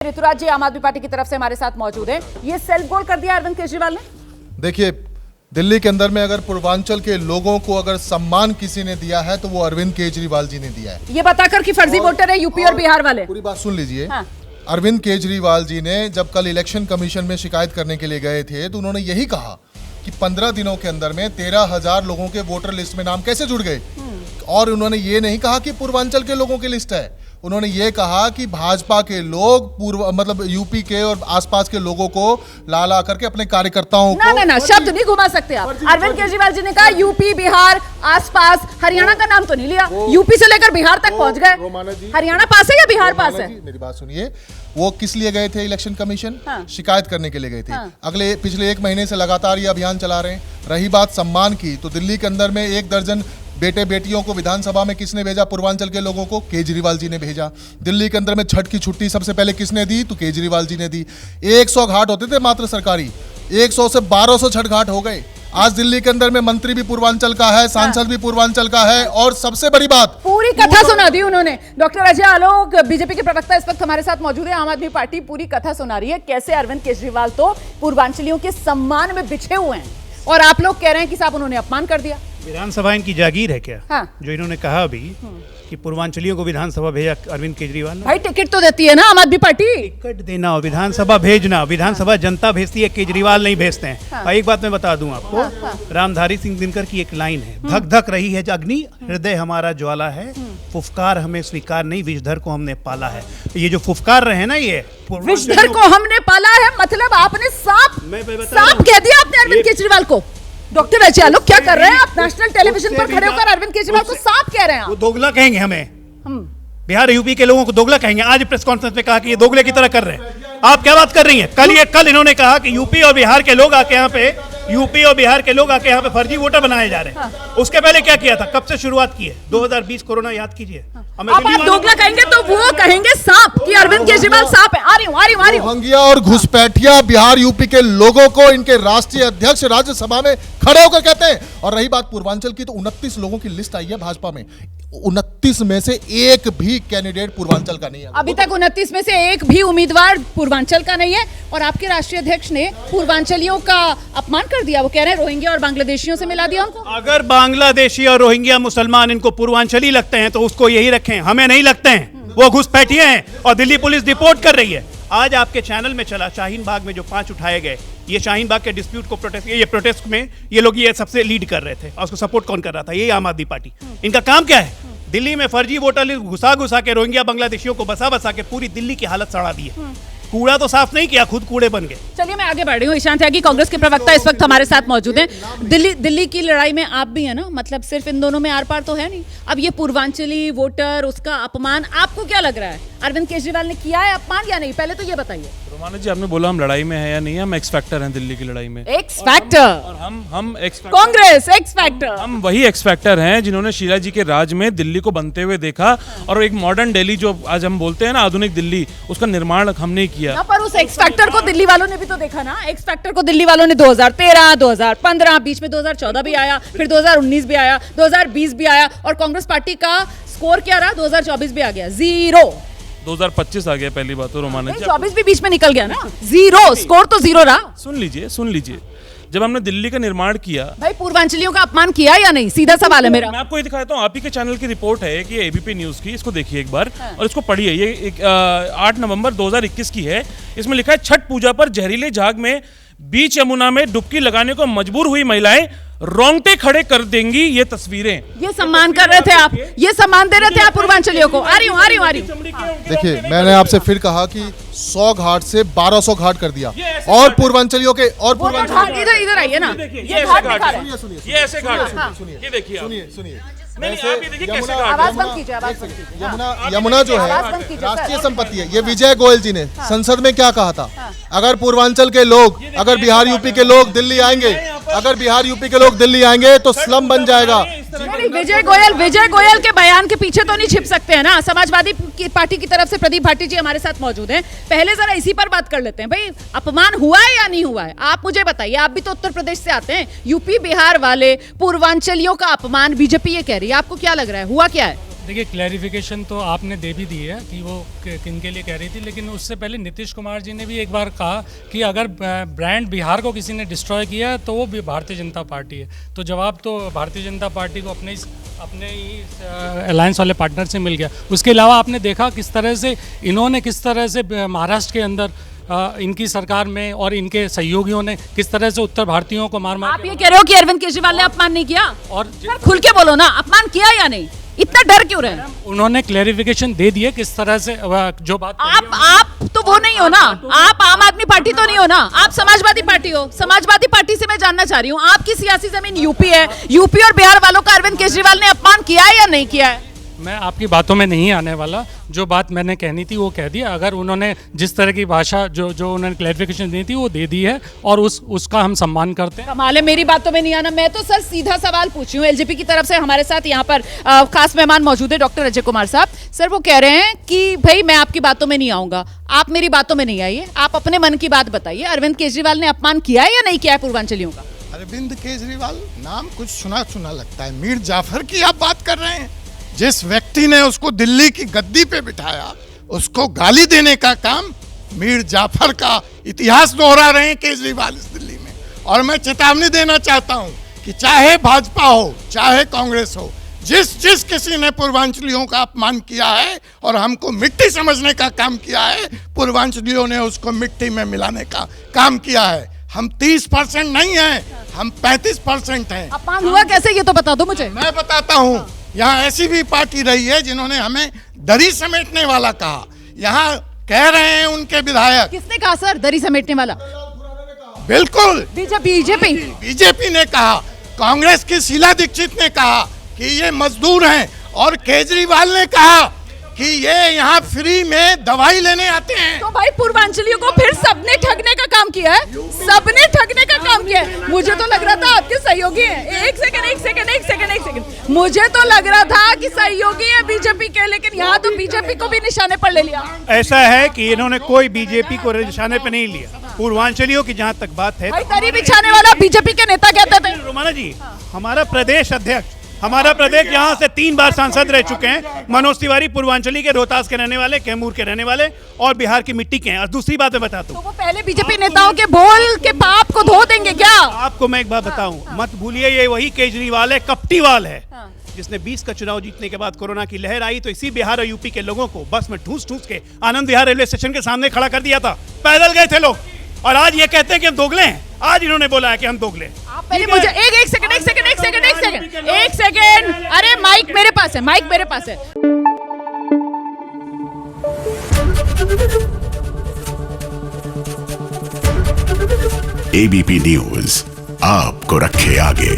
ऋतुराज जी आम आदमी पार्टी की तरफ से हमारे साथ मौजूद हैं। ये सेल्फ गोल कर दिया अरविंद केजरीवाल ने। देखिए, दिल्ली के अंदर में अगर पूर्वांचल के लोगों को अगर सम्मान किसी ने दिया है तो वो अरविंद केजरीवाल जी ने दिया है। ये बताकर कि फर्जी वोटर है यूपी और बिहार वाले। पूरी बात सुन लीजिए। हाँ। अरविंद केजरीवाल जी ने जब कल इलेक्शन कमीशन में शिकायत करने के लिए गए थे तो उन्होंने यही कहा कि 15 दिनों के अंदर में 13,000 लोगों के वोटर लिस्ट में नाम कैसे जुड़ गए। और उन्होंने ये नहीं कहा कि पूर्वांचल के लोगों की लिस्ट है, उन्होंने ये कहा कि भाजपा के लोग मतलब यूपी के और आसपास के लोगों को ला ला करके अपने कार्यकर्ताओं को ना शब्द नहीं घुमा सकते आप। अरविंद केजरीवाल जी ने कहा यूपी बिहार आसपास, हरियाणा का नाम तो नहीं लिया। यूपी से लेकर बिहार तक पहुंच गए। हरियाणा पास है या बिहार पास है? मेरी बात सुनिए, वो किस लिए गए थे इलेक्शन कमीशन? हाँ। शिकायत करने के लिए गए थे। हाँ। पिछले 1 महीने से लगातार ये अभियान चला रहे हैं। रही बात सम्मान की, तो दिल्ली के अंदर में 1 दर्जन बेटे बेटियों को विधानसभा में किसने भेजा? पूर्वांचल के लोगों को केजरीवाल जी ने भेजा। दिल्ली के अंदर में छठ की छुट्टी सबसे पहले किसने दी? तो केजरीवाल जी ने दी। 100 घाट होते थे मात्र सरकारी, 100 से 1200 छठ घाट हो गए। आज दिल्ली के अंदर में मंत्री भी पूर्वांचल का है, सांसद भी पूर्वांचल का है। और सबसे बड़ी बात, पूरी कथा सुना दी उन्होंने। डॉक्टर अजय आलोक बीजेपी के प्रवक्ता इस वक्त हमारे साथ मौजूद है। आम आदमी पार्टी पूरी कथा सुना रही है कैसे अरविंद केजरीवाल तो पूर्वांचलियों के सम्मान में बिछे हुए हैं और आप लोग कह रहे हैं कि साहब उन्होंने अपमान कर दिया। विधानसभा इनकी जागीर है क्या? हाँ। जो इन्होंने कहा अभी कि पूर्वांचलियों को विधानसभा भेजा अरविंद केजरीवाल ने। भाई टिकट तो देती है ना आम आदमी पार्टी। टिकट देना और विधानसभा भेजना, विधानसभा जनता भेजती है, केजरीवाल नहीं भेजते हैं। हाँ। और एक बात मैं बता दूं आपको, रामधारी सिंह दिनकर की एक लाइन है, धक धक रही है अग्नि, हृदय हमारा ज्वाला है, फुफकार हमें स्वीकार नहीं, विषधर को हमने पाला है। ये जो फुफकार रहे हैं ना, ये विषधर को हमने पाला है, मतलब आपने सांप कह दिया आपने अरविंद केजरीवाल को। डॉक्टर अजय आलोक क्या कर रहे हैं आप? नेशनल टेलीविजन पर खड़े होकर अरविंद केजरीवाल को सांप कह रहे हैं आप। वो दोगला कहेंगे हमें, बिहार यूपी के लोगों को दोगला कहेंगे। आज प्रेस कॉन्फ्रेंस में कहा कि ये दोगले की तरह कर रहे हैं। आप क्या बात कर रही हैं? कल इन्होंने कहा कि यूपी और बिहार के लोग आके यहाँ पे फर्जी वोटर बनाए जा रहे हैं। उसके पहले क्या किया था? कब से शुरुआत की है? 2020 कोरोना याद कीजिए। अब आप दोगला कहेंगे तो वो कहेंगे सांप कि अरविंद केजरीवाल सांप है। आ रही हूँ। रोहंग्या और घुसपैठिया बिहार यूपी के लोगों को इनके राष्ट्रीय अध्यक्ष राज्यसभा में खड़े होकर कहते हैं। और रही बात पूर्वांचल की, तो 29 लोगों की लिस्ट आई है भाजपा में, 29 में से एक भी कैंडिडेट पूर्वांचल का नहीं है। अभी तक 29 में से एक भी उम्मीदवार पूर्वांचल का नहीं है। और आपके राष्ट्रीय अध्यक्ष ने पूर्वांचलियों का अपमान कर दिया। वो कह रहे हैं रोहिंग्या और बांग्लादेशियों से मिला दिया उनको। अगर बांग्लादेशी और रोहिंग्या मुसलमान इनको पूर्वांचली लगते हैं तो उसको यही रखें, हमें नहीं लगते हैं। वो घुसपैठिए हैं और दिल्ली पुलिस डिपोर्ट कर रही है। आज आपके चैनल में चला शाहीन बाग में जो 5 उठाए गए, ये शाहीन बाग के डिस्प्यूट को प्रोटेस्ट में ये लोग ये सबसे लीड कर रहे थे। और उसको सपोर्ट कौन कर रहा था? ये आम आदमी पार्टी। इनका काम क्या है? दिल्ली में फर्जी वोटर लिस्ट घुसा के रोहिंग्या बांग्लादेशियों को बसा के पूरी दिल्ली की हालत सड़ा दी है। कूड़ा तो साफ नहीं किया, खुद कूड़े बन गए। चलिए मैं आगे बढ़ रही हूँ। ईशान त्यागी कांग्रेस के प्रवक्ता इस वक्त हमारे साथ मौजूद हैं। दिल्ली की लड़ाई में आप भी है ना, मतलब सिर्फ इन दोनों में आर पार तो है नहीं। अब ये पूर्वांचली वोटर, उसका अपमान, आपको क्या लग रहा है? अरविंद केजरीवाल ने किया है अपमान या नहीं? पहले तो ये बताइए। रोमाना जी, आपने बोला हम लड़ाई में है या नहीं, हम एक्स फैक्टर हैं दिल्ली की लड़ाई में। X factor? और हम एक्स कांग्रेस एक्स फैक्टर? हम वही एक्स फैक्टर हैं जिन्होंने शीला जी के राज में दिल्ली को बनते हुए देखा और एक मॉडर्न दिल्ली जो आज हम बोलते हैं ना, आधुनिक दिल्ली, उसका निर्माण हमने किया। पर उस एक्स फैक्टर को दिल्ली वालों ने भी तो देखा ना। एक्स फैक्टर को दिल्ली वालों ने 2013, 2015, बीच में 2014 भी आया, फिर 2019 भी आया, 2020 भी आया। और कांग्रेस पार्टी का स्कोर क्या रहा? 2024 भी आ गया, 0। 2025 आ गया पहली बात तो रोमाना जी। 24 भी बीच में निकल गया ना, 0 स्कोर तो 0 रहा। सुन लीजिए, जब हमने दिल्ली का निर्माण किया, भाई पूर्वांचलियों का अपमान किया या नहीं? सीधा सवाल है मेरा। मैं आपको ये दिखाता हूँ, आप ही के चैनल की रिपोर्ट है कि एबीपी न्यूज की, इसको देखिए एक बार और इसको पढ़िए। ये 8 नवंबर 2021 की है। इसमें लिखा है, छठ पूजा पर जहरीले झाग में बीच यमुना में डुबकी लगाने को मजबूर हुई महिलाएं रोंगटे खड़े कर देंगी ये तस्वीरें। ये सम्मान कर रहे थे आप, ये सम्मान दे रहे थे आप पूर्वांचलियों को। आ रही हूँ। देखिए, मैंने आपसे फिर कहा कि 100 घाट से 1200 घाट कर दिया। और पूर्वांचलियों के इधर आइए ना, ये ऐसे घाट है, ये ऐसे घाट है, ये देखिए, सुनिए। नहीं, आप ये देखिए कैसे घाट है। आवाज बंद कीजिए, आवाज बंद कीजिए। यमुना जो है राष्ट्रीय संपत्ति है। ये विजय गोयल जी ने संसद में क्या कहा था? अगर पूर्वांचल के लोग, अगर बिहार यूपी के लोग दिल्ली आएंगे तो स्लम बन जाएगा। विजय गोयल के बयान के पीछे तो नहीं छिप सकते हैं ना। समाजवादी पार्टी की तरफ से प्रदीप भाटी जी हमारे साथ मौजूद हैं। पहले जरा इसी पर बात कर लेते हैं। भाई अपमान हुआ है या नहीं हुआ है? आप मुझे बताइए, आप भी तो उत्तर प्रदेश से आते हैं। यूपी बिहार वाले पूर्वांचलियों का अपमान बीजेपी ये कह रही है, आपको क्या लग रहा है, हुआ क्या है? देखिए, क्लैरिफिकेशन तो आपने दे भी दी है कि वो किन के लिए कह रही थी, लेकिन उससे पहले नीतीश कुमार जी ने भी एक बार कहा कि अगर ब्रांड बिहार को किसी ने डिस्ट्रॉय किया है तो वो भी भारतीय जनता पार्टी है। तो जवाब तो भारतीय जनता पार्टी को अपने ही अलायंस वाले पार्टनर से मिल गया। उसके अलावा आपने देखा किस तरह से इन्होंने महाराष्ट्र के अंदर इनकी सरकार में और इनके सहयोगियों ने किस तरह से उत्तर भारतीयों को मार आप ये कह रहे हो कि अरविंद केजरीवाल ने अपमान नहीं किया? और सर खुल के बोलो ना, अपमान किया या नहीं? इतना डर क्यों रहे? उन्होंने क्लैरिफिकेशन दे दिए किस तरह से जो बात आप तो वो नहीं हो ना, आप आम आदमी पार्टी तो नहीं हो ना, आप समाजवादी पार्टी हो। समाजवादी पार्टी से मैं जानना चाह रही हूँ, आपकी सियासी जमीन यूपी है, यूपी और बिहार वालों का अरविंद केजरीवाल ने अपमान किया है या नहीं किया है? मैं आपकी बातों में नहीं आने वाला, जो बात मैंने कहनी थी वो कह दी। अगर उन्होंने जिस तरह की भाषा जो उन्होंने क्लैरिफिकेशन दी थी वो दे दी है और उसका हम सम्मान करते हैं। कमाल है, मेरी बातों में नहीं आना। मैं तो सर सीधा सवाल पूछ रही हूँ। एलजेपी की तरफ से हमारे साथ यहाँ पर खास मेहमान मौजूद है, डॉक्टर अजय कुमार साहब। सर वो कह रहे हैं कि भाई मैं आपकी बातों में नहीं आऊंगा, आप मेरी बातों में नहीं आइए, आप अपने मन की बात बताइए। अरविंद केजरीवाल ने अपमान किया है या नहीं किया है पूर्वांचलियों का? अरविंद केजरीवाल नाम कुछ सुना सुना लगता है। मीर जाफर की आप बात कर रहे हैं? जिस व्यक्ति ने उसको दिल्ली की गद्दी पे बिठाया, उसको गाली देने का काम मीर जाफर का इतिहास दोहरा रहे हैं केजरीवाल इस दिल्ली में। और मैं चेतावनी देना चाहता हूं कि चाहे भाजपा हो चाहे कांग्रेस हो, जिस किसी ने पूर्वांचलियों का अपमान किया है और हमको मिट्टी समझने का काम किया है, पूर्वांचलियों ने उसको मिट्टी में मिलाने का काम किया है। हम 30% नहीं हैं, हम 35% हैं। अपमान हुआ कैसे ये तो बता दो मुझे। मैं बताता हूँ। यहाँ ऐसी भी पार्टी रही है जिन्होंने हमें दरी समेटने वाला कहा। यहाँ कह रहे हैं उनके विधायक। किसने कहा सर दरी समेटने वाला? बिल्कुल बीजेपी ने कहा। कांग्रेस की शीला दीक्षित ने कहा कि ये मजदूर हैं, और केजरीवाल ने कहा कि ये यहाँ फ्री में दवाई लेने आते हैं। तो भाई पूर्वांचलियों को फिर सबने ठगने का काम किया है, सबने ठगने का काम किया है। मुझे तो लग रहा था आपके सहयोगी हैं। एक सेकंड। मुझे तो लग रहा था कि सहयोगी है बीजेपी के, लेकिन यहाँ तो बीजेपी को भी निशाने पर ले लिया। ऐसा है कि इन्होंने कोई बीजेपी को निशाने पे नहीं लिया। पूर्वांचलियों की जहां तक बात है, भाई दरी बिछाने वाला बीजेपी के नेता कहते थे। रोमाना जी, हमारा प्रदेश अध्यक्ष, हमारा प्रदेश यहाँ से 3 बार सांसद रह चुके हैं। मनोज तिवारी पूर्वांचली के, रोहतास के रहने वाले, कैमूर के रहने वाले और बिहार की मिट्टी के हैं। और दूसरी बात मैं बताता हूँ, तो वो पहले बीजेपी नेताओं के बोल के पाप को धो देंगे क्या? आपको मैं एक बात बताऊं, मत भूलिए ये वही केजरीवाल है, कपटीवाल है, जिसने 20 का चुनाव जीतने के बाद कोरोना की लहर आई तो इसी बिहार और यूपी के लोगों को बस में ठूस के आनंद विहार रेलवे स्टेशन के सामने खड़ा कर दिया था। पैदल गए थे लोग, और आज ये कहते हैं कि हम दोगले हैं। आज इन्होंने बोला है कि हम दोगले हैं। पहले मुझे एक सेकंड। अरे माइक मेरे पास है। एबीपी न्यूज आपको रखे आगे।